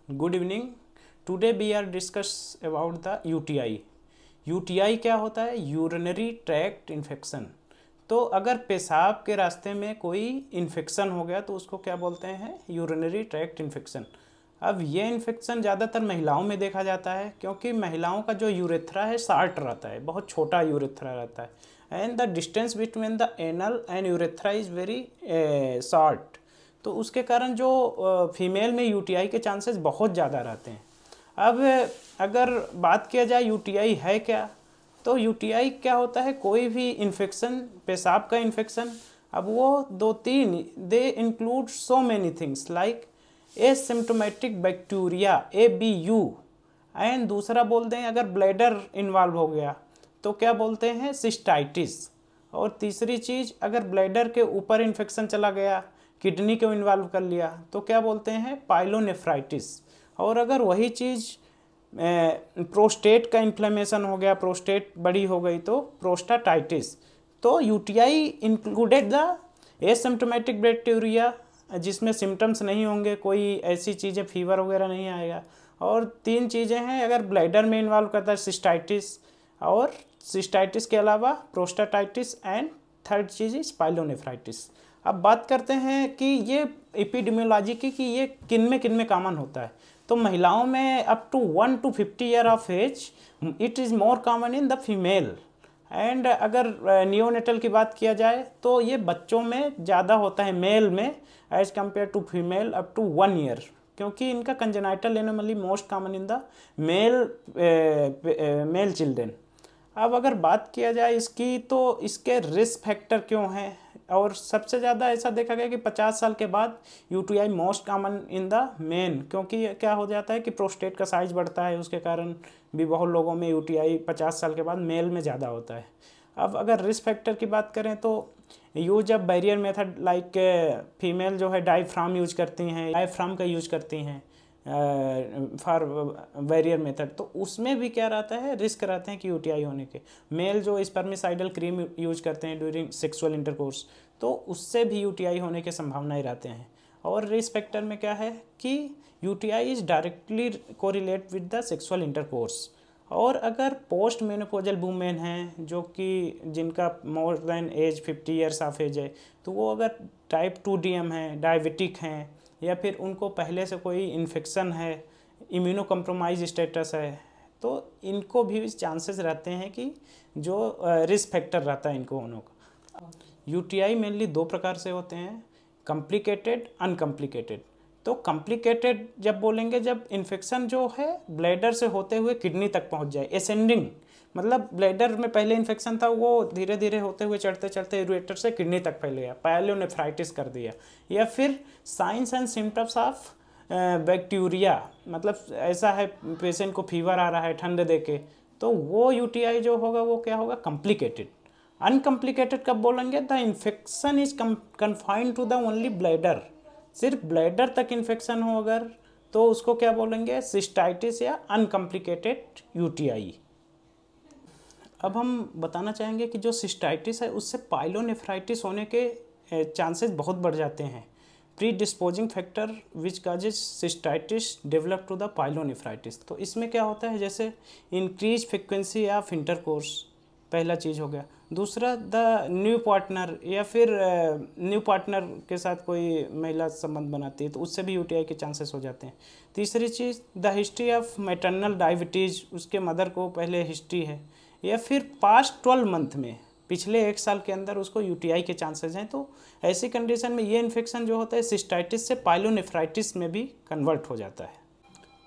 Good evening. Today we are discuss about the UTI. UTI क्या होता है? Urinary tract infection. तो अगर पेशाब के रास्ते में कोई इन्फेक्शन हो गया तो उसको क्या बोलते हैं? Urinary tract infection. अब ये इन्फेक्शन ज़्यादातर महिलाओं में देखा जाता है क्योंकि महिलाओं का जो यूरेथ्रा है शार्ट रहता है, बहुत छोटा यूरेथ्रा रहता है and the distance between the anal and urethra is very short. तो उसके कारण जो फीमेल में यूटीआई के चांसेस बहुत ज़्यादा रहते हैं। अब अगर बात किया जाए यूटीआई है क्या, तो यूटीआई क्या होता है? कोई भी इन्फेक्शन, पेशाब का इन्फेक्शन। अब वो दो तीन, they include so many things like asymptomatic bacteria ABU, and दूसरा बोल दें अगर ब्लैडर इन्वॉल्व हो गया तो क्या बोलते हैं? सिस्टाइटिस। और तीसरी चीज़, अगर ब्लैडर के ऊपर इन्फेक्शन चला गया, किडनी को इन्वॉल्व कर लिया तो क्या बोलते हैं? पाइलोनेफ्राइटिस। और अगर वही चीज़ प्रोस्टेट का इन्फ्लेमेशन हो गया, प्रोस्टेट बड़ी हो गई तो प्रोस्टाटाइटिस। तो UTI included the asymptomatic bacteria जिसमें सिम्टम्स नहीं होंगे, कोई ऐसी चीज़ें फीवर वगैरह नहीं आएगा। और तीन चीज़ें हैं, अगर ब्लैडर में इन्वॉल्व करता है सिस्टाइटिस, और सिस्टाइटिस के अलावा प्रोस्टाटाइटिस, एंड थर्ड चीज़ इज पाइलोनेफ्राइटिस। अब बात करते हैं कि ये एपिडेमियोलॉजी की कि ये किन में कॉमन होता है। तो महिलाओं में up to 1 to 50 year of age it is more common in the female. And अगर नियोनेटल की बात किया जाए तो ये बच्चों में ज़्यादा होता है मेल में age compare to female up to 1 year, क्योंकि इनका congenital anomaly most common in the male children. अब अगर बात किया जाए इसकी, तो इसके रिस्क फैक्टर क्यों हैं? और सबसे ज़्यादा ऐसा देखा गया कि 50 साल के बाद UTI most common in the main, क्योंकि क्या हो जाता है कि प्रोस्टेट का साइज बढ़ता है, उसके कारण भी बहुत लोगों में यूटीआई 50 साल के बाद मेल में ज़्यादा होता है। अब अगर रिस्क फैक्टर की बात करें तो use of barrier method like female जो है डायफ्राम यूज करती हैं, डायफ्राम का यूज करती हैं फॉर बैरियर मेथड, तो उसमें भी क्या रहता है? रिस्क रहते हैं कि यूटीआई होने के। मेल जो स्पर्मिसाइडल क्रीम यूज करते हैं ड्यूरिंग सेक्सुअल इंटरकोर्स, तो उससे भी यूटीआई होने के संभावनाएं रहते हैं। और रिस्क फैक्टर में क्या है कि UTI is directly correlate with the sexual intercourse. और अगर पोस्ट मेनोपॉजल वुमेन हैं जो कि जिनका more than age 50 years of age है, तो वो अगर टाइप 2 DM है, डायबिटिक हैं, या फिर उनको पहले से कोई इन्फेक्शन है, इम्यूनो कम्प्रोमाइज स्टेटस है, तो इनको भी चांसेस रहते हैं कि जो रिस्क फैक्टर रहता है इनको होने का। यूटीआई मेनली दो प्रकार से होते हैं, कॉम्प्लिकेटेड, अनकम्प्लिकेटेड। तो कॉम्प्लिकेटेड जब बोलेंगे जब इन्फेक्शन जो है ब्लैडर से होते हुए किडनी तक पहुंच जाए, एसेंडिंग, मतलब ब्लैडर में पहले इन्फेक्शन था, वो धीरे धीरे होते हुए चढ़ते चढ़ते यूरेटर से किडनी तक फैल गया, पायलोनेफ्राइटिस कर दिया। या फिर science and symptoms of bacteria, मतलब ऐसा है पेशेंट को फीवर आ रहा है ठंड दे के, तो वो यूटीआई जो होगा वो क्या होगा? कॉम्प्लिकेटेड। अनकम्प्लिकेटेड कब बोलेंगे? The infection is confined to the only bladder, सिर्फ ब्लैडर तक इन्फेक्शन हो अगर, तो उसको क्या बोलेंगे? सिस्टाइटिस या अनकम्प्लिकेटेड यूटीआई। अब हम बताना चाहेंगे कि जो सिस्टाइटिस है उससे पाइलोनेफ्राइटिस होने के चांसेस बहुत बढ़ जाते हैं। Predisposing factor which causes cystitis develop to the pyelonephritis. तो इसमें क्या होता है? जैसे इंक्रीज फ्रिक्वेंसी ऑफ इंटरकोर्स, पहला चीज़ हो गया। दूसरा द न्यू पार्टनर, या फिर न्यू पार्टनर के साथ कोई महिला संबंध बनाती है तो उससे भी यूटीआई के चांसेस हो जाते हैं। तीसरी चीज़ the history of maternal diabetes, उसके मदर को पहले हिस्ट्री है, या फिर पास्ट 12 मंथ में, पिछले 1 साल के अंदर उसको यूटीआई के चांसेस हैं। तो ऐसी कंडीशन में ये इन्फेक्शन जो होता है सिस्टाइटिस से पाइलोनेफ्राइटिस में भी कन्वर्ट हो जाता है।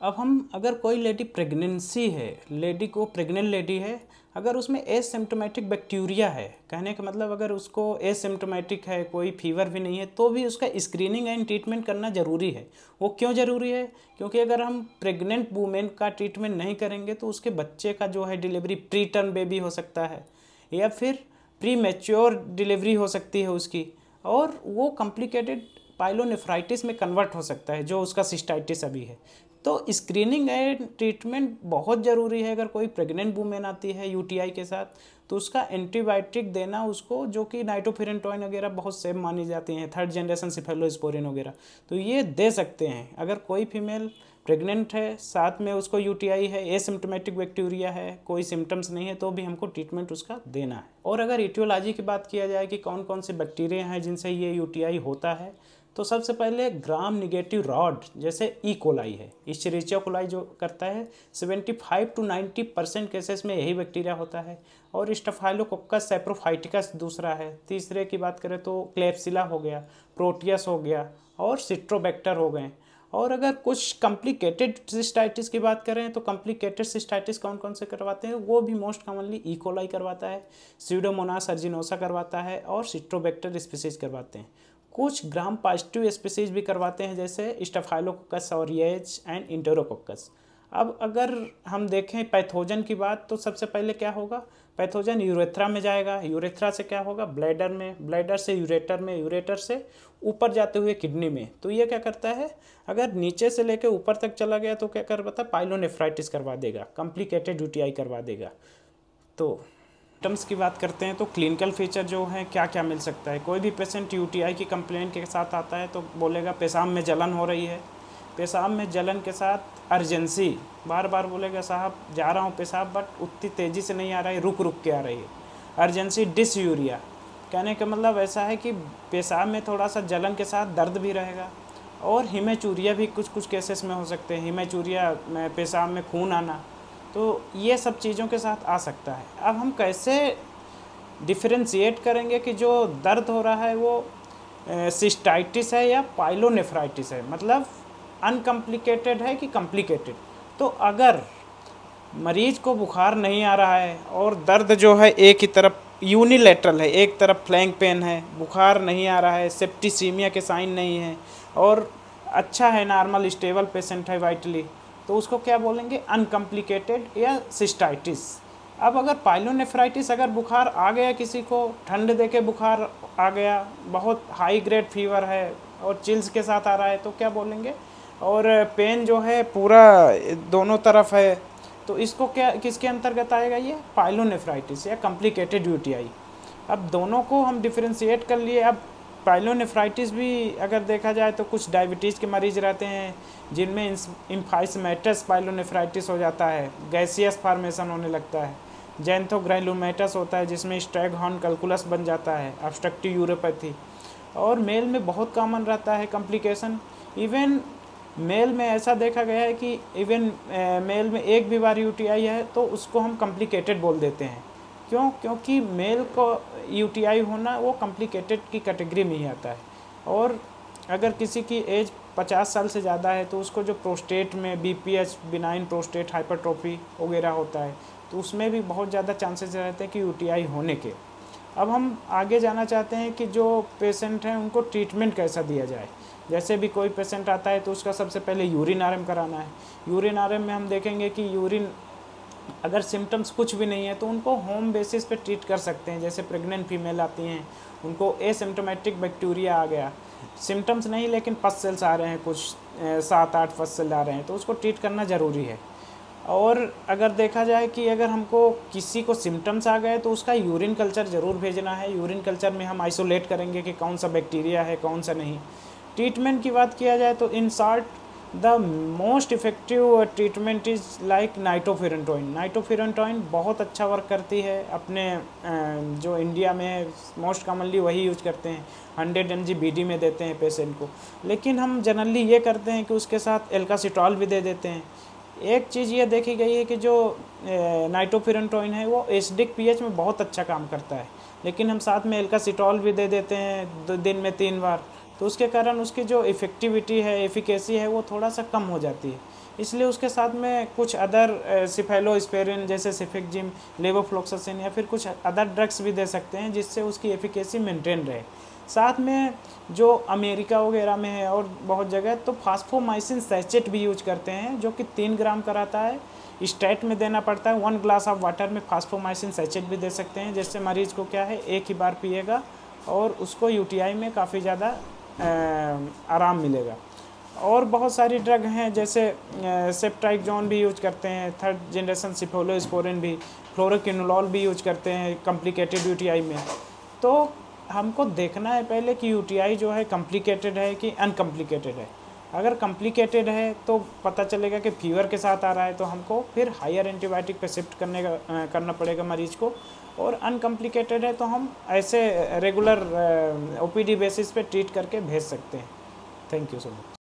अब हम अगर कोई लेडी प्रेगनेंसी है, लेडी को प्रेग्नेंट लेडी है, अगर उसमें एसिम्प्टोमेटिक बैक्टीरिया है, कहने का मतलब अगर उसको एसिम्प्टोमेटिक है, कोई फीवर भी नहीं है, तो भी उसका स्क्रीनिंग एंड ट्रीटमेंट करना ज़रूरी है। वो क्यों ज़रूरी है? क्योंकि अगर हम प्रेग्नेंट वूमेन का ट्रीटमेंट नहीं करेंगे तो उसके बच्चे का जो है डिलीवरी प्री टर्म बेबी हो सकता है, या फिर प्री मैच्योर डिलीवरी हो सकती है उसकी, और वो कॉम्प्लिकेटेड पाइलोनेफ्राइटिस में कन्वर्ट हो सकता है जो उसका सिस्टाइटिस अभी है। तो स्क्रीनिंग एंड ट्रीटमेंट बहुत ज़रूरी है। अगर कोई प्रेग्नेंट वूमेन आती है यूटीआई के साथ तो उसका एंटीबायोटिक देना उसको, जो कि नाइट्रोफिरेंटोइन वगैरह बहुत सेफ मानी जाती हैं, 3rd जनरेशन सिफेलोस्पोरिन वगैरह, तो ये दे सकते हैं। अगर कोई फीमेल प्रेग्नेंट है, साथ में उसको यूटीआई है, एसिम्प्टोमेटिक बैक्टीरिया है, कोई सिम्टम्स नहीं है, तो भी हमको ट्रीटमेंट उसका देना है। और अगर इटियोलॉजी की बात किया जाए कि कौन कौन से बैक्टीरिया हैं जिनसे ये यूटीआई होता है, तो सबसे पहले ग्राम निगेटिव रॉड जैसे ई कोलाई है, इश्चेरिचिया कोलाई जो करता है 75 to 90% केसेस में यही बैक्टीरिया होता है। और स्टेफाइलोकोकस सैप्रोफाइटिकस दूसरा है। तीसरे की बात करें तो क्लेप्सिला हो गया, प्रोटियस हो गया और सिट्रोबैक्टर हो गए। और अगर कुछ कॉम्प्लिकेटेड सिस्टाइटिस की बात करें तो कॉम्प्लिकेटेड सिस्टाइटिस कौन कौन से करवाते हैं, वो भी मोस्ट कॉमनली ई कोलाई करवाता है, स्यूडोमोनास अरजिनोसा करवाता है और सिट्रोबैक्टर स्पीसीज करवाते हैं। कुछ ग्राम पॉजिटिव स्पीसीज भी करवाते हैं जैसे स्टेफाइलोकोकस ऑरिएज एंड इंटेरोकोकस। अब अगर हम देखें पैथोजन की बात, तो सबसे पहले क्या होगा, पैथोजन यूरेथ्रा में जाएगा, यूरेथ्रा से क्या होगा ब्लैडर में, ब्लैडर से यूरेटर में, यूरेटर से ऊपर जाते हुए किडनी में। तो ये क्या करता है, अगर नीचे से लेकर ऊपर तक चला गया तो क्या करवाता है, पाइलोनेफ्राइटिस करवा देगा, कॉम्प्लिकेटेड यूटीआई करवा देगा। तो सिम्टम्स की बात करते हैं तो क्लिनिकल फीचर जो है क्या क्या मिल सकता है। कोई भी पेशेंट यूटीआई की कंप्लेंट के साथ आता है तो बोलेगा पेशाब में जलन हो रही है, पेशाब में जलन के साथ अर्जेंसी, बार बार बोलेगा साहब जा रहा हूँ पेशाब बट उतनी तेज़ी से नहीं आ रहा है, रुक रुक के आ रही है। अर्जेंसी डिसयूरिया, कहने का मतलब ऐसा है कि पेशाब में थोड़ा सा जलन के साथ दर्द भी रहेगा। और हिमेचूरिया भी कुछ कुछ केसेस में हो सकते हैं, हिमेचूरिया में पेशाब में खून आना, तो ये सब चीज़ों के साथ आ सकता है। अब हम कैसे डिफरेंशिएट करेंगे कि जो दर्द हो रहा है वो सिस्टाइटिस है या पाइलोनेफ्राइटिस है, मतलब अनकम्प्लिकेटेड है कि कॉम्प्लिकेटेड। तो अगर मरीज को बुखार नहीं आ रहा है और दर्द जो है एक ही तरफ यूनिलेटरल है, एक तरफ फ्लैंक पेन है, बुखार नहीं आ रहा है, सेप्टिसीमिया के साइन नहीं है और अच्छा है, नॉर्मल स्टेबल पेशेंट है वाइटली, तो उसको क्या बोलेंगे, अनकम्प्लिकेटेड या सिस्टाइटिस। अब अगर पाइलोनेफ्राइटिस, अगर बुखार आ गया किसी को, ठंड दे के बुखार आ गया, बहुत हाई ग्रेड फीवर है और चिल्स के साथ आ रहा है, तो क्या बोलेंगे, और पेन जो है पूरा दोनों तरफ है, तो इसको क्या किसके अंतर्गत आएगा, ये पाइलोनेफ्राइटिस या कॉम्प्लिकेटेड यूटीआई। अब दोनों को हम डिफरेंशिएट कर लिए। अब पाइलोनेफ्राइटिस भी अगर देखा जाए तो कुछ डायबिटीज़ के मरीज रहते हैं जिनमें इम्फाइसमेटस पाइलोनेफ्राइटिस हो जाता है, गैसियस फॉर्मेशन होने लगता है। जैंथोग्राइलोमेटस होता है जिसमें स्ट्रैगहॉर्न कैलकुलस बन जाता है, ऑब्स्ट्रक्टिव यूरोपैथी। और मेल में बहुत कॉमन रहता है कॉम्प्लिकेशन। इवन मेल में ऐसा देखा गया है कि इवन मेल में एक भी बार यूटीआई है तो उसको हम कॉम्प्लिकेटेड बोल देते हैं। क्यों? क्योंकि मेल को यूटीआई होना वो कॉम्प्लिकेटेड की कैटेगरी में ही आता है। और अगर किसी की एज 50 साल से ज़्यादा है तो उसको जो प्रोस्टेट में बीपीएच, बिनाइन प्रोस्टेट हाइपरट्रोफी वगैरह होता है, तो उसमें भी बहुत ज़्यादा चांसेस रहते हैं कि यूटीआई होने के। अब हम आगे जाना चाहते हैं कि जो पेशेंट हैं उनको ट्रीटमेंट कैसा दिया जाए। जैसे भी कोई पेशेंट आता है तो उसका सबसे पहले यूरिन आरएम कराना है। यूरिन आरएम में हम देखेंगे कि यूरिन अगर सिम्टम्स कुछ भी नहीं है तो उनको होम बेसिस पे ट्रीट कर सकते हैं। जैसे प्रेग्नेंट फीमेल आती हैं, उनको एसिम्प्टोमेटिक बैक्टीरिया आ गया, सिम्टम्स नहीं लेकिन पस सेल्स आ रहे हैं, कुछ 7-8 पस सेल आ रहे हैं, तो उसको ट्रीट करना ज़रूरी है। और अगर देखा जाए कि अगर हमको किसी को सिम्टम्स आ गए तो उसका यूरिन कल्चर ज़रूर भेजना है। यूरिन कल्चर में हम आइसोलेट करेंगे कि कौन सा बैक्टीरिया है कौन सा नहीं। ट्रीटमेंट की बात किया जाए तो in short the most effective treatment is like nitrofurantoin. Nitrofurantoin बहुत अच्छा वर्क करती है अपने जो इंडिया में मोस्ट कॉमनली वही यूज करते हैं, 100 mg BD में देते हैं पेशेंट को। लेकिन हम जनरली ये करते हैं कि उसके साथ एल्कासिटॉल भी दे देते हैं। एक चीज़ ये देखी गई है कि जो नाइट्रोफिरेंटोइन है वो एसिडिक पीएच में बहुत अच्छा काम करता है, लेकिन हम साथ में एल्कासिटॉल भी दे देते हैं दिन में 3 बार, तो उसके कारण उसकी जो इफ़ेक्टिविटी है, एफिकेसी है, वो थोड़ा सा कम हो जाती है। इसलिए उसके साथ में कुछ अदर सिफेलोस्पेरिन जैसे सिफिकजिम, लेवोफ्लॉक्सासिन या फिर कुछ अदर ड्रग्स भी दे सकते हैं जिससे उसकी एफिकेसी मेंटेन रहे। साथ में जो अमेरिका वगैरह में है और बहुत जगह तो फास्फोमाइसिन सैचेट भी यूज करते हैं जो कि 3 ग्राम कराता है, स्टेट में देना पड़ता है। 1 ग्लास ऑफ वाटर में फास्फोमाइसिन सैचेट भी दे सकते हैं, जिससे मरीज़ को क्या है एक ही बार पिएगा और उसको यूटीआई में काफ़ी ज़्यादा आराम मिलेगा। और बहुत सारी ड्रग हैं जैसे सेप्टाइक्जोन भी यूज करते हैं, 3rd जनरेशन सिफेलोस्पोरिन भी, फ्लोरोक्विनोलॉल भी यूज करते हैं कॉम्प्लिकेटेड यूटीआई में। तो हमको देखना है पहले कि यूटीआई जो है कॉम्प्लिकेटेड है कि अनकम्प्लिकेटेड है। अगर कॉम्प्लिकेटेड है तो पता चलेगा कि फीवर के साथ आ रहा है, तो हमको फिर हायर एंटीबायोटिक पे शिफ्ट करना पड़ेगा मरीज को। और अनकॉम्प्लिकेटेड है तो हम ऐसे रेगुलर ओपीडी बेसिस पे ट्रीट करके भेज सकते हैं। Thank you so much.